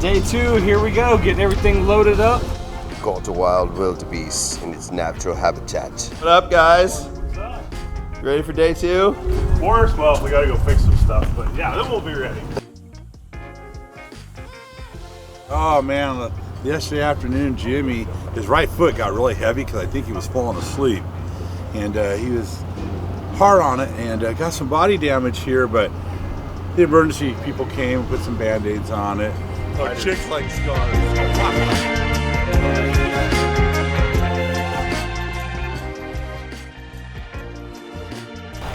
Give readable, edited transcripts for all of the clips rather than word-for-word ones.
Day 2, here we go, getting everything loaded up. Caught a wild wildebeest in its natural habitat. What up, guys? You ready for day 2? Worse, well, we gotta go fix some stuff, but yeah, then we'll be ready. Oh man, yesterday afternoon, Jimmy, his right foot got really heavy because I think he was falling asleep. And he was hard on it and got some body damage here, but the emergency people came and put some band-aids on it. Oh, chicks like scars.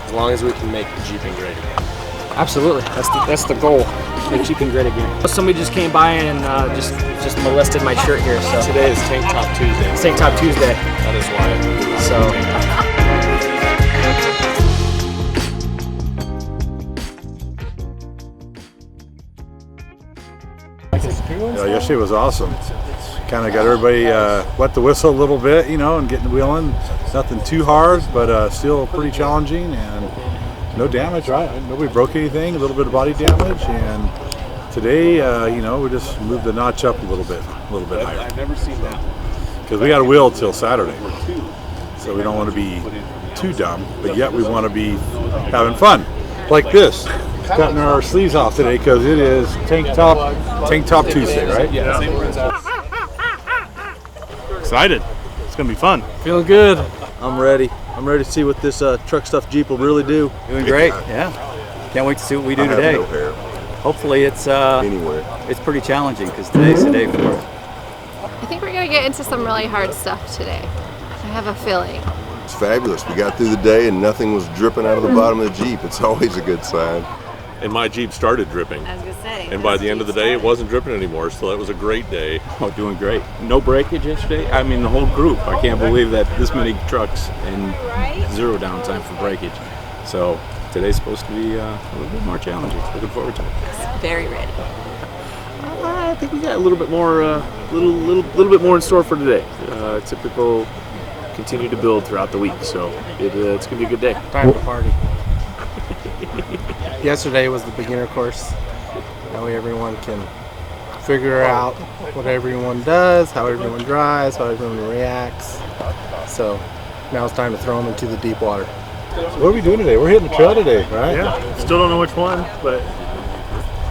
As long as we can make the Jeeping great again. Absolutely, that's the goal. Make Jeeping great again. Somebody just came by and just molested my shirt here. So Today is Tank Top Tuesday. Tank Top Tuesday. That is why. So. Yesterday was awesome. Kind of got everybody wet the whistle a little bit, you know, and getting wheeling. Nothing too hard, but still pretty challenging and no damage, right? Nobody broke anything, a little bit of body damage. And today, you know, we just moved the notch up a little bit higher. I've never seen that. Because we got to wheel till Saturday. So we don't want to be too dumb, but yet we want to be having fun. Like this. Cutting our sleeves off today because it is Tank Top Tuesday, right? Yeah. Excited. It's gonna be fun. Feeling good. I'm ready. I'm ready to see what this truck stuff Jeep will really do. Doing great, yeah. Can't wait to see what we do today. No hair Hopefully it's anywhere. it's pretty challenging because today's the day for it. I think we're gonna get into some really hard stuff today. I have a feeling. It's fabulous. We got through the day and nothing was dripping out of the bottom of the Jeep. It's always a good sign. And my Jeep started dripping. I was gonna say. And by the end of the day, it wasn't dripping anymore, so that was a great day. Oh, doing great. No breakage yesterday. I mean, the whole group. I can't believe that this many trucks and zero downtime for breakage. So today's supposed to be a little bit more challenging. Looking forward to it. Very ready. I think we got a little bit more, little bit more in store for today. Typical, continue to build throughout the week. So it's gonna be a good day. Time to party. Yesterday was the beginner course. That way everyone can figure out what everyone does, how everyone drives, how everyone reacts. So now it's time to throw them into the deep water. So what are we doing today? We're hitting the trail today, right? Yeah. Still don't know which one, but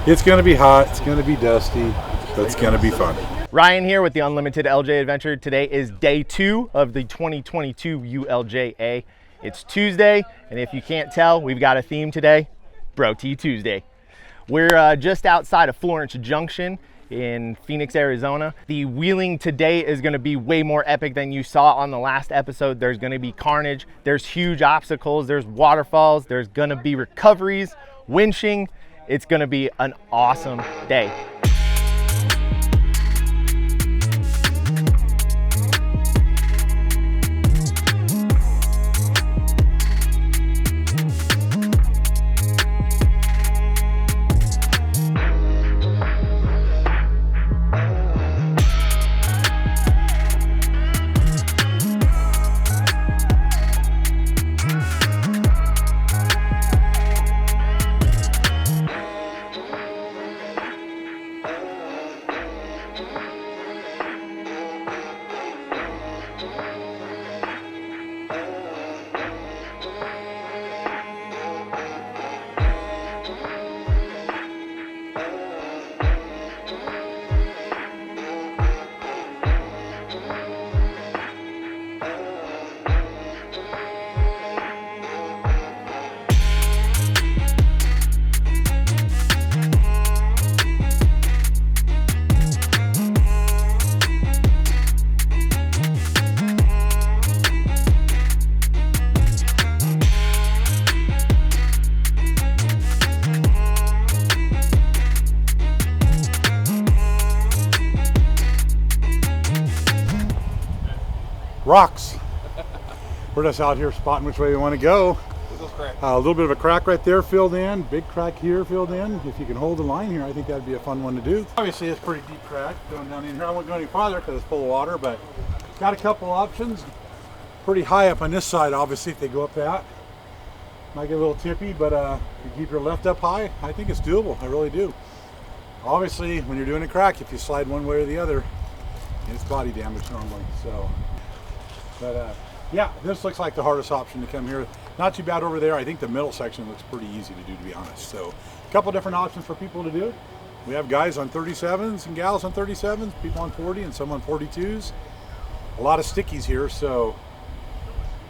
It's going to be hot, it's going to be dusty, but it's going to be fun. Ryan here with the Unlimited LJ Adventure. Today is day 2 of the 2022 ULJA. It's Tuesday, and if you can't tell, we've got a theme today, Bro T Tuesday. We're just outside of Florence Junction in Phoenix, Arizona. The wheeling today is gonna be way more epic than you saw on the last episode. There's gonna be carnage, there's huge obstacles, there's waterfalls, there's gonna be recoveries, winching. It's gonna be an awesome day. Rocks. We're just out here spotting which way we want to go. A little bit of a crack right there filled in, big crack here filled in. If you can hold the line here, I think that'd be a fun one to do. Obviously it's a pretty deep crack going down in here. I won't go any farther because it's full of water, but got a couple options. Pretty high up on this side, obviously, if they go up that. Might get a little tippy, but if you keep your left up high, I think it's doable. I really do. Obviously, when you're doing a crack, if you slide one way or the other, it's body damage normally. So, but yeah, this looks like the hardest option to come here. Not too bad over there. I think the middle section looks pretty easy to do, to be honest. So, a couple different options for people to do. We have guys on 37s and gals on 37s, people on 40 and some on 42s. A lot of stickies here, so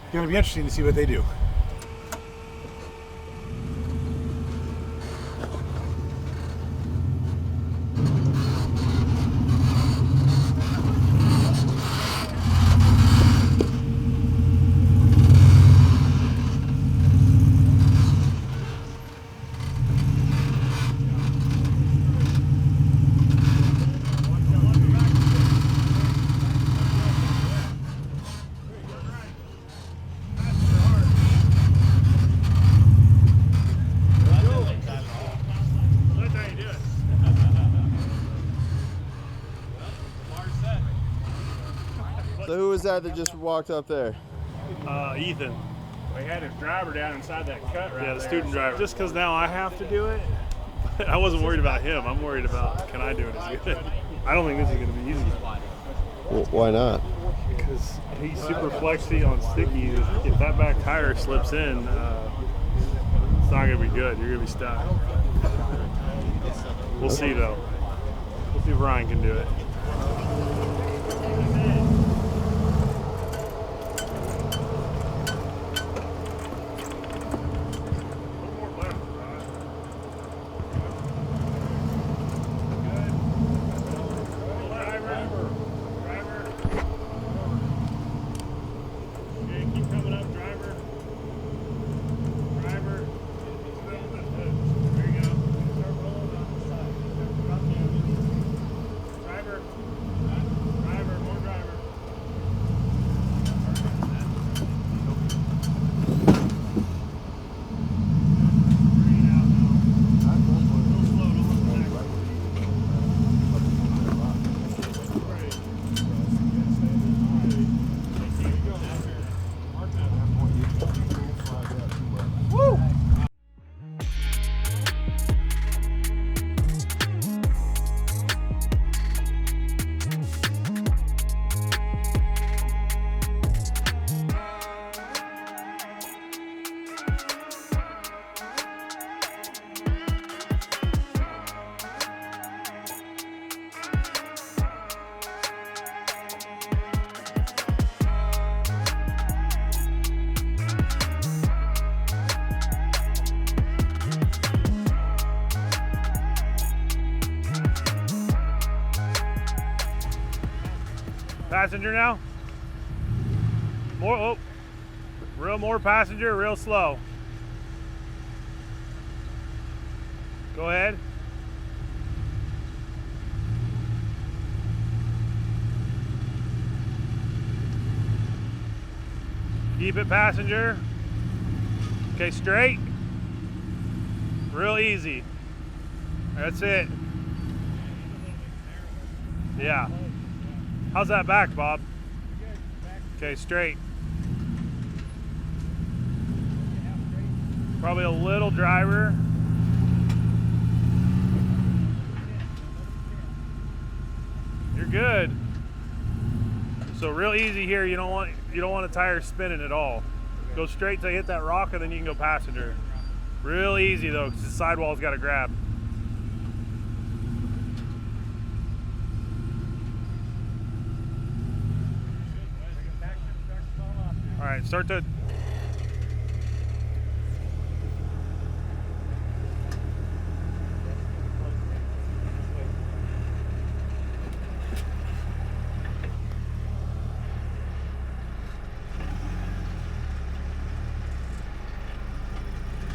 it's going to be interesting to see what they do. So who was that just walked up there? Ethan. We had his driver down inside that cut right there. Yeah, the student driver. Just because now I have to do it, I wasn't worried about him. I'm worried about, can I do it as good? I don't think this is going to be easy. Well, why not? Because he's super flexy on sticky. If that back tire slips in, it's not going to be good. You're going to be stuck. We'll see, though. We'll see if Ryan can do it. Passenger now. More, oh, more passenger, real slow. Go ahead. Keep it passenger. Okay, straight. Real easy. That's it. Yeah. How's that back, Bob? Okay, straight. Probably a little driver. You're good. So real easy here. You don't want the tire spinning at all. Go straight till you hit that rock, and then you can go passenger. Real easy though, because the sidewall's got to grab. All right, start to.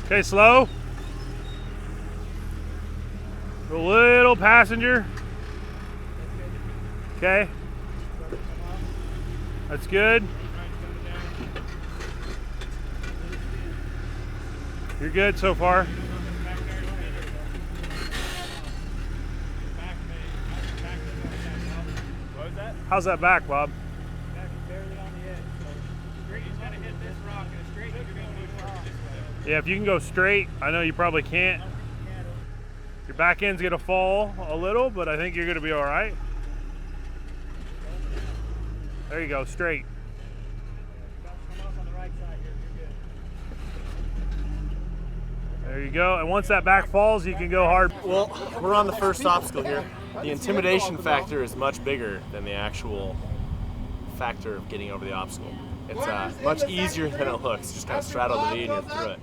Okay, slow. A little passenger. Okay. That's good. You're good so far. How's that back, Bob? Yeah, if you can go straight, I know you probably can't. Your back end's gonna fall a little, but I think you're gonna be all right. There you go, straight. There you go, and once that back falls, you can go hard. Well, we're on the first obstacle here. The intimidation factor is much bigger than the actual factor of getting over the obstacle. It's much easier than it looks. Just kind of straddle the lead and you're through it.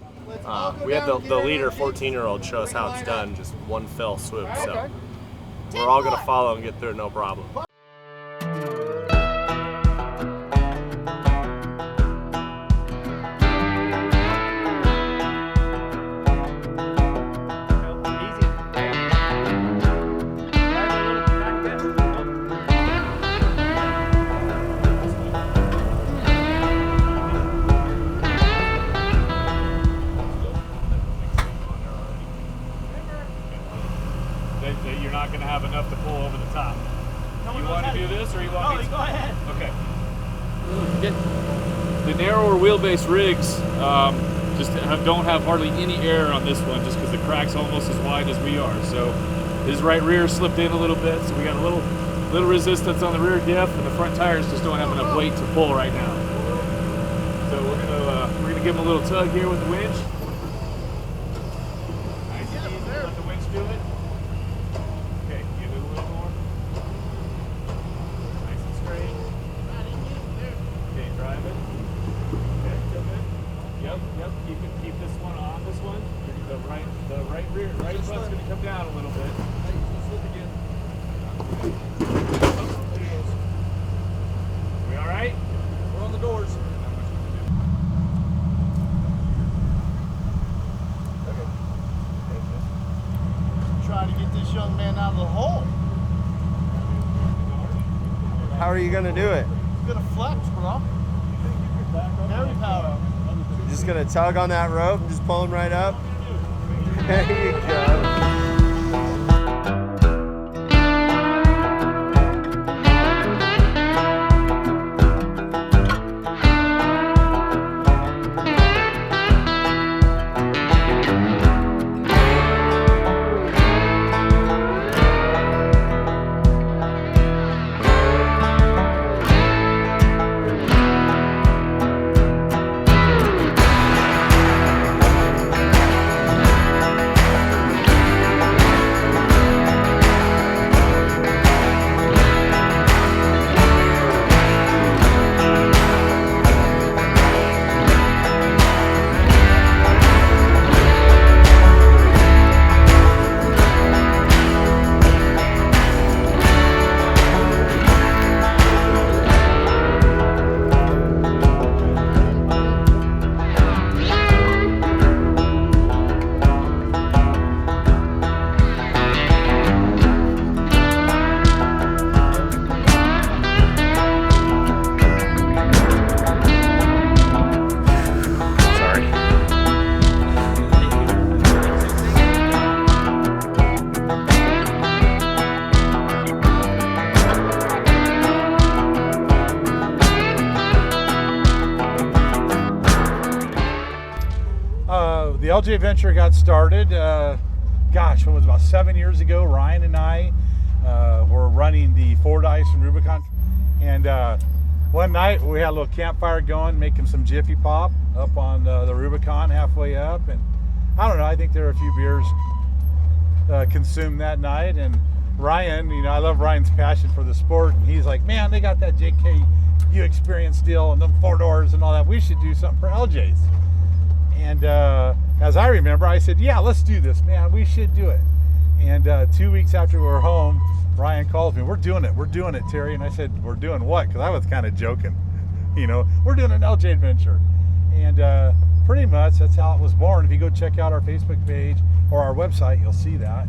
We had the leader, 14-year-old, show us how it's done, just one fell swoop. So we're all going to follow and get through it, no problem. You're not going to have enough to pull over the top. You want to do this, or you want me to? Go ahead. Okay. The narrower wheelbase rigs don't have hardly any air on this one, just because the crack's almost as wide as we are. So his right rear slipped in a little bit, so we got a little resistance on the rear diff, and the front tires just don't have enough weight to pull right now. So we're gonna give him a little tug here with the winch. Nice and easy. Let the winch do it. Okay, give it a little more. Nice and straight. Okay, drive it. Okay, good. Yep. Keep this one on. This one. The right butt's gonna come down a little bit. Slip again. We all right? We're on the doors. Try to get this young man out of the hole. How are you gonna do it? He's gonna flex, bro. Carry power. You're just gonna tug on that rope and just pull him right up? There you go. The LJ Adventure got started, gosh, what was it, about 7 years ago. Ryan and I were running the Fortitude from Rubicon, and one night we had a little campfire going, making some Jiffy Pop up on the Rubicon halfway up, and I don't know, I think there were a few beers consumed that night, and Ryan, you know, I love Ryan's passion for the sport, and he's like, man, they got that JKU experience deal and them 4 doors and all that, we should do something for LJs. And as I remember, I said, yeah, let's do this, man, we should do it. And 2 weeks after we were home, Ryan calls me, we're doing it, Terry. And I said, we're doing what? Because I was kind of joking, you know, we're doing an LJ Adventure. And pretty much that's how it was born. If you go check out our Facebook page or our website, you'll see that.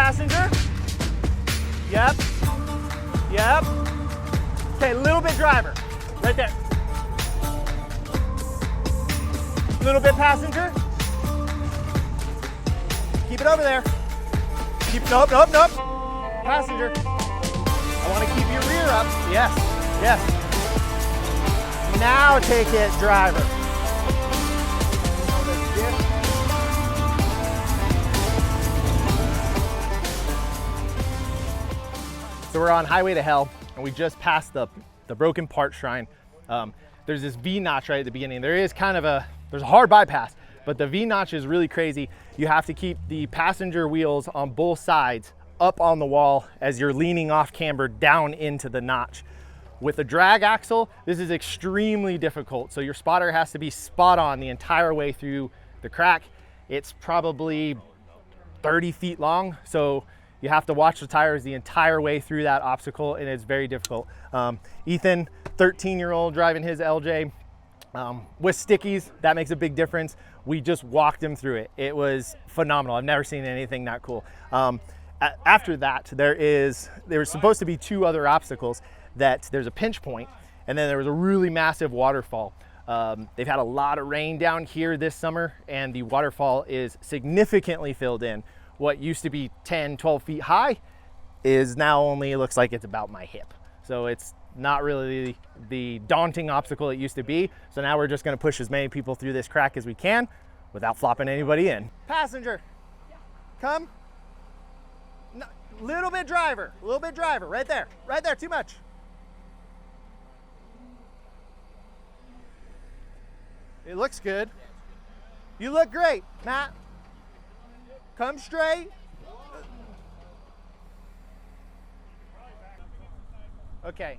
passenger. Yep. Yep. Okay, little bit driver. Right there. Little bit passenger. Keep it over there. Keep, nope. Passenger. I want to keep your rear up. Yes, yes. Now take it, driver. So we're on Highway to Hell, and we just passed the broken part shrine. There's this V-notch right at the beginning. There's a hard bypass, but the V-notch is really crazy. You have to keep the passenger wheels on both sides up on the wall as you're leaning off camber down into the notch. With a drag axle, this is extremely difficult. So your spotter has to be spot on the entire way through the crack. It's probably 30 feet long, so you have to watch the tires the entire way through that obstacle, and it's very difficult. Ethan, 13-year-old, driving his LJ with stickies, that makes a big difference. We just walked him through it. It was phenomenal. I've never seen anything that cool. After that, there's supposed to be 2 other obstacles. That there's a pinch point, and then there was a really massive waterfall. They've had a lot of rain down here this summer, and the waterfall is significantly filled in. What used to be 10, 12 feet high is now only, looks like it's about my hip. So it's not really the daunting obstacle it used to be. So now we're just gonna push as many people through this crack as we can without flopping anybody in. Passenger, come. No, little bit driver, right there, too much. It looks good. You look great, Matt. Come straight. Okay,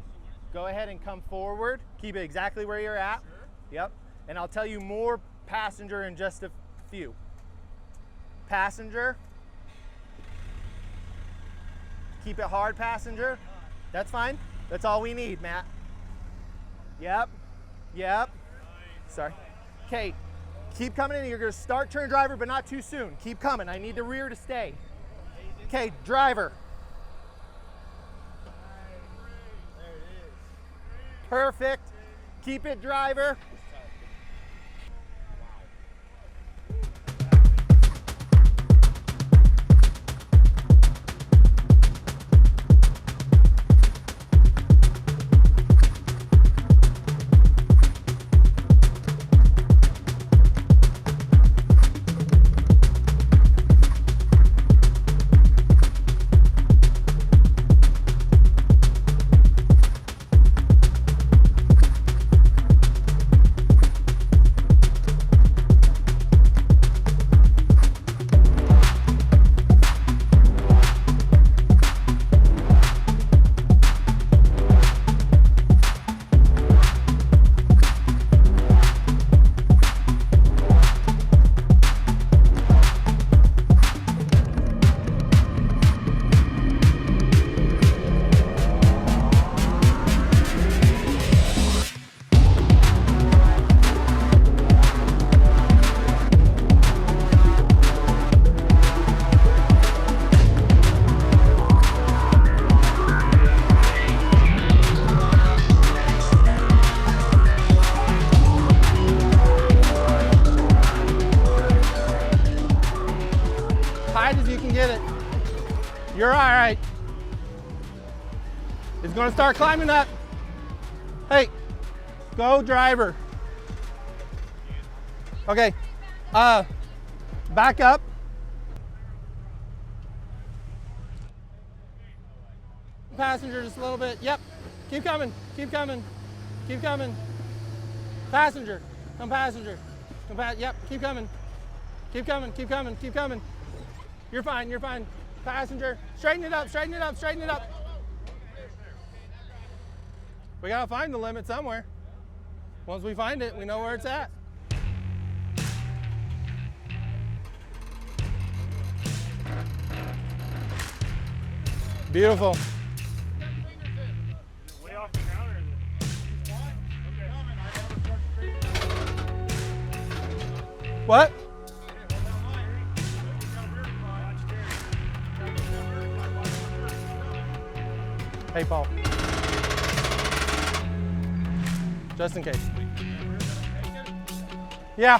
go ahead and come forward. Keep it exactly where you're at. Yep, and I'll tell you more passenger in just a few. Passenger. Keep it hard, passenger. That's fine. That's all we need, Matt. Yep. Sorry. Okay, keep coming in. You're gonna start turn driver, but not too soon. Keep coming. I need the rear to stay. Okay, driver. Perfect. Keep it, driver. You're all right. It's gonna start climbing up. Hey, go driver. Okay, back up. Passenger just a little bit. Yep, keep coming, keep coming, keep coming. Passenger, come passenger. Come yep, keep coming. Keep coming, keep coming, keep coming. You're fine, you're fine. Passenger, straighten it up, straighten it up, straighten it up. We gotta find the limit somewhere. Once we find it, we know where it's at. Beautiful. Way off the counter, is it? What? Hey, Paul. Just in case. Yeah.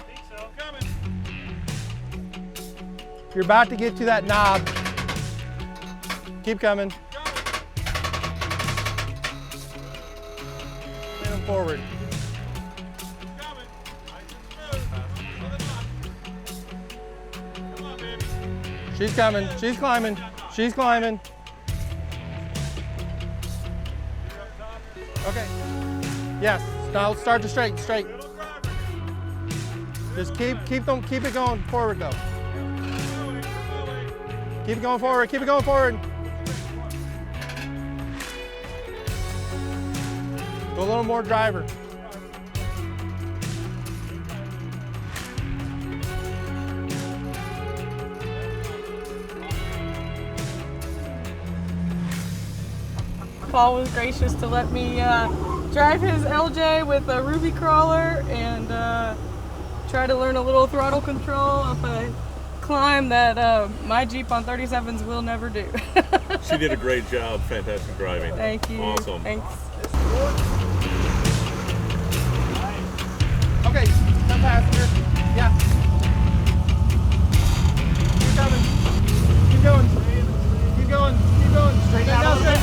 You're about to get to that knob. Keep coming. Moving forward. She's coming. She's climbing. She's climbing. Okay. Yes. Now start to straight. Just keep it going forward though. Keep it going forward. Keep it going forward. Go a little more driver. Paul was gracious to let me drive his LJ with a Ruby crawler and try to learn a little throttle control up a climb that my Jeep on 37s will never do. She did a great job. Fantastic driving. Thank you. Awesome. Thanks. Okay, come passenger. Yeah. Keep coming. Keep going. Keep going. Keep going. Straight down. Straight.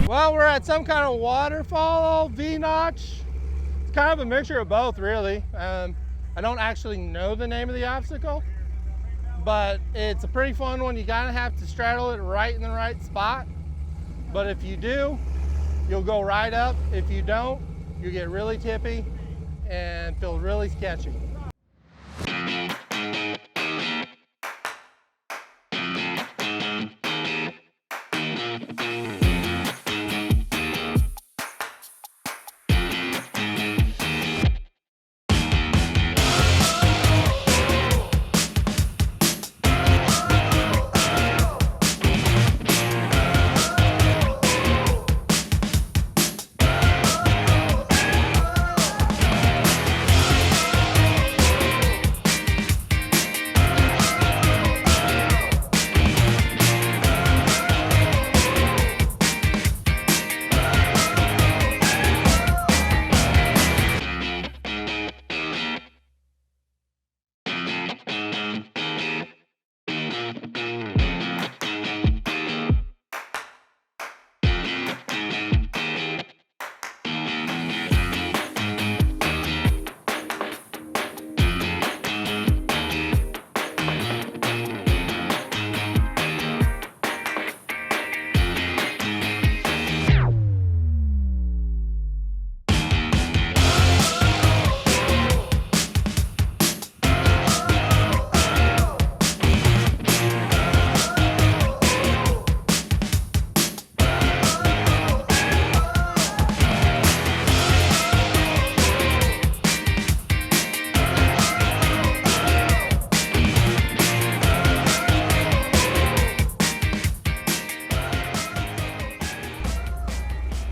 Well, we're at some kind of waterfall, V-notch. It's kind of a mixture of both, really. I don't actually know the name of the obstacle, but it's a pretty fun one. You gotta have to straddle it right in the right spot. But if you do, you'll go right up. If you don't, you get really tippy and feel really sketchy.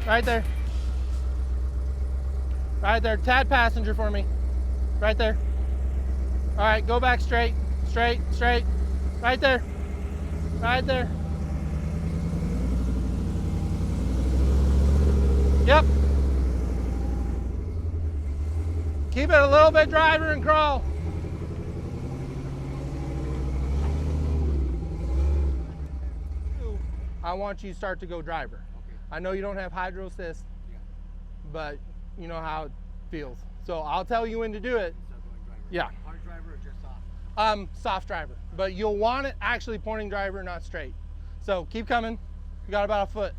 Right there. Right there. Tad passenger for me. Right there. All right, go back straight. Straight. Right there. Right there. Yep. Keep it a little bit driver and crawl. I want you to start to go driver. I know you don't have hydro assist, but you know how it feels. So I'll tell you when to do it. Yeah. Hard driver or just soft? Soft driver, but you'll want it actually pointing driver, not straight. So keep coming. You got about a foot.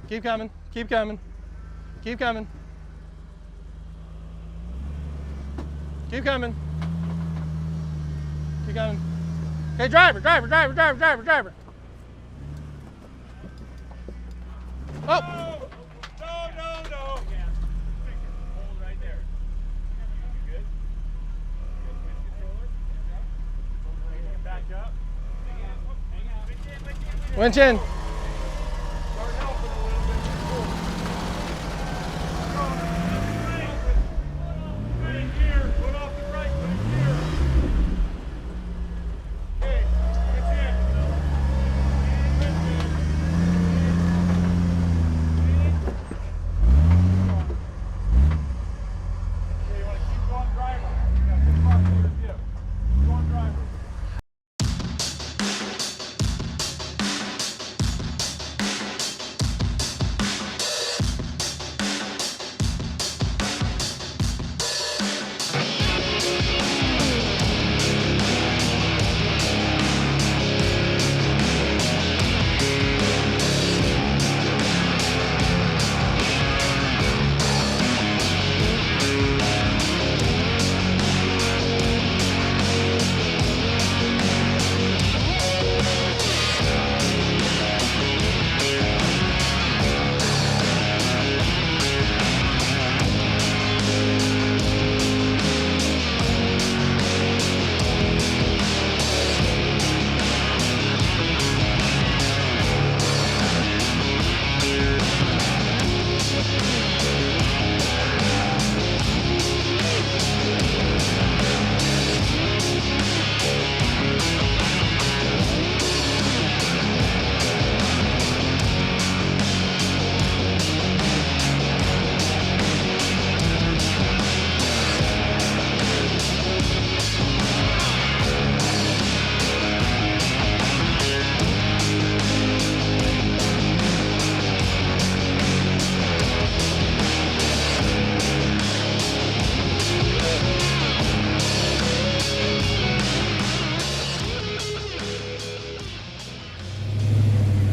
Keep coming. Keep coming. Keep coming. Keep coming. Keep coming. Okay, driver. Oh! Winch in.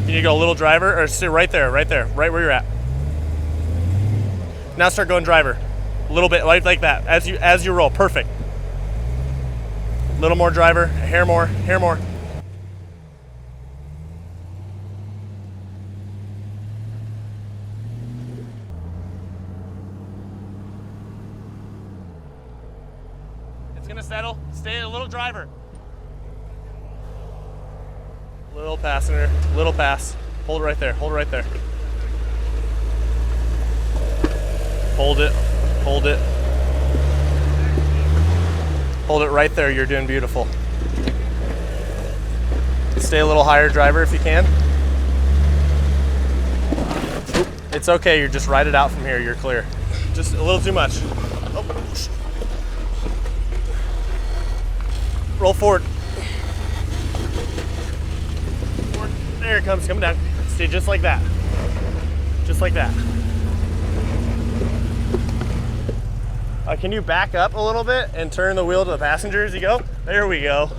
You need to go a little driver, or sit right there, right where you're at. Now start going driver. A little bit, like that, as you roll, perfect. A little more driver, a hair more, hair more. It's gonna settle, stay a little driver. Little passenger, little pass. Hold it right there, hold it right there. Hold it, hold it. Hold it right there, you're doing beautiful. Stay a little higher, driver, if you can. It's okay, you're just ride it out from here, you're clear. Just a little too much. Oh. Roll forward. There it comes, coming down. Stay just like that. Just like that. Can you back up a little bit and turn the wheel to the passenger as you go? There we go.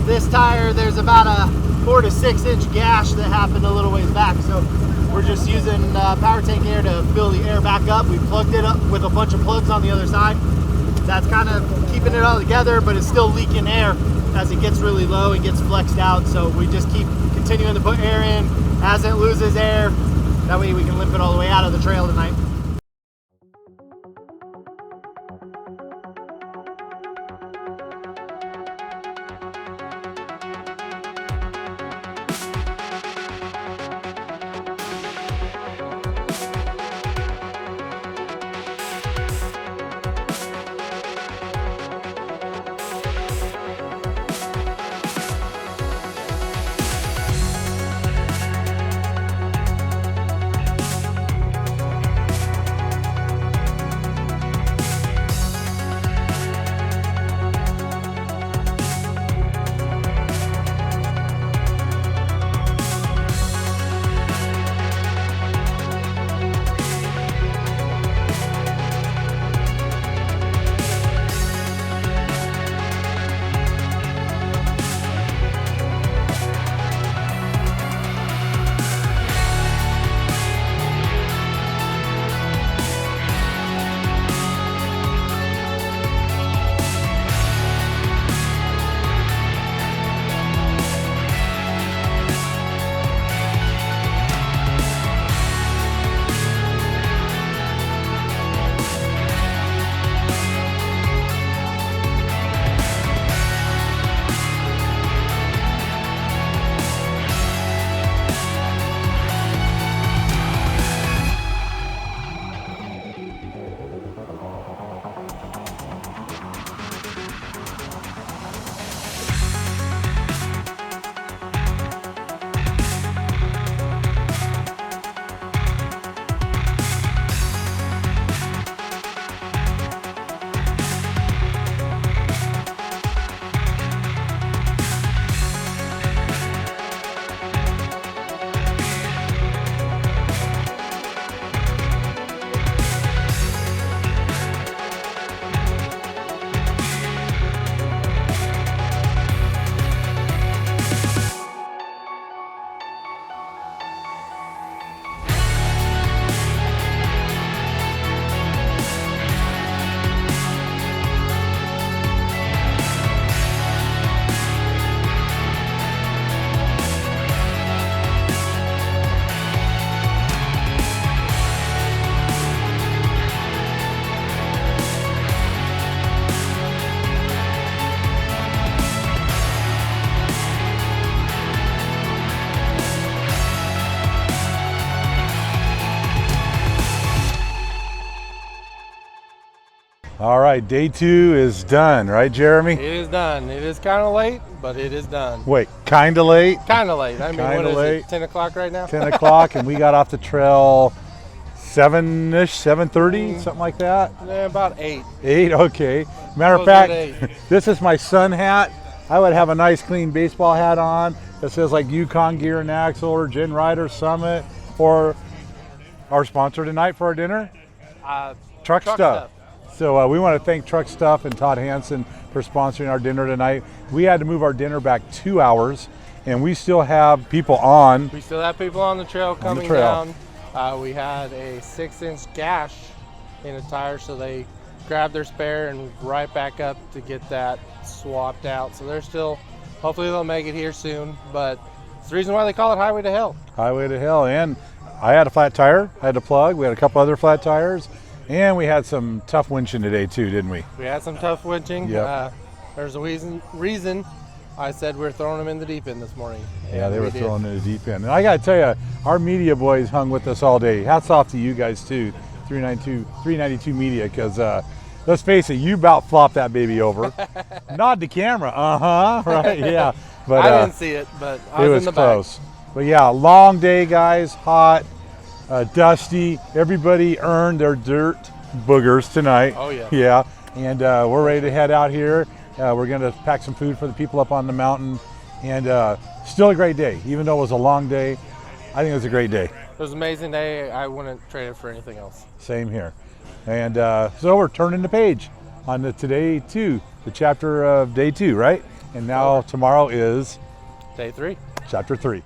This tire, there's about a 4 to 6 inch gash that happened a little ways back, so we're just using power tank air to fill the air back up. We plugged it up with a bunch of plugs on the other side. That's kind of keeping it all together, but it's still leaking air as it gets really low and gets flexed out, so we just keep continuing to put air in as it loses air. That way we can limp it all the way out of the trail tonight. All right, day 2 is done, right, Jeremy? It is done. It is kind of late, but it is done. Wait, kind of late? Kind of late. I mean, Kinda what is late. it? 10 o'clock right now? 10 o'clock, and we got off the trail 7-ish, 7:30, something like that. Yeah, about 8. 8, okay. Matter of Closer at fact, this is my sun hat. I would have a nice clean baseball hat on that says like Yukon Gear and Axle or Gin Rider Summit, or our sponsor tonight for our dinner, Truck Stuff. So we want to thank Truck Stuff and Todd Hansen for sponsoring our dinner tonight. We had to move our dinner back 2 hours, and we still have people on. We still have people on the trail coming down. We had a 6-inch gash in a tire, so they grabbed their spare and right back up to get that swapped out. So they're still, hopefully they'll make it here soon, but it's the reason why they call it Highway to Hell. Highway to Hell, and I had a flat tire, I had to plug. We had a couple other flat tires, and we had some tough winching today too, didn't we? We had some tough winching. Yep. There's a reason I said we're throwing them in the deep end this morning. Yeah, they were throwing in the deep end. And I got to tell you, our media boys hung with us all day. Hats off to you guys too, 392 Media, because let's face it, you about flopped that baby over. Nod to camera, right, yeah. But I didn't see it, but I was in the close. But yeah, long day, guys, hot, dusty. Everybody earned their dirt boogers tonight. Oh yeah. Yeah, and we're ready to head out here. We're going to pack some food for the people up on the mountain, and still a great day. Even though it was a long day, I think it was a great day. It was an amazing day. I wouldn't trade it for anything else. Same here. And so we're turning the page on the today 2, the chapter of day 2, right? And now tomorrow is day 3. Chapter 3.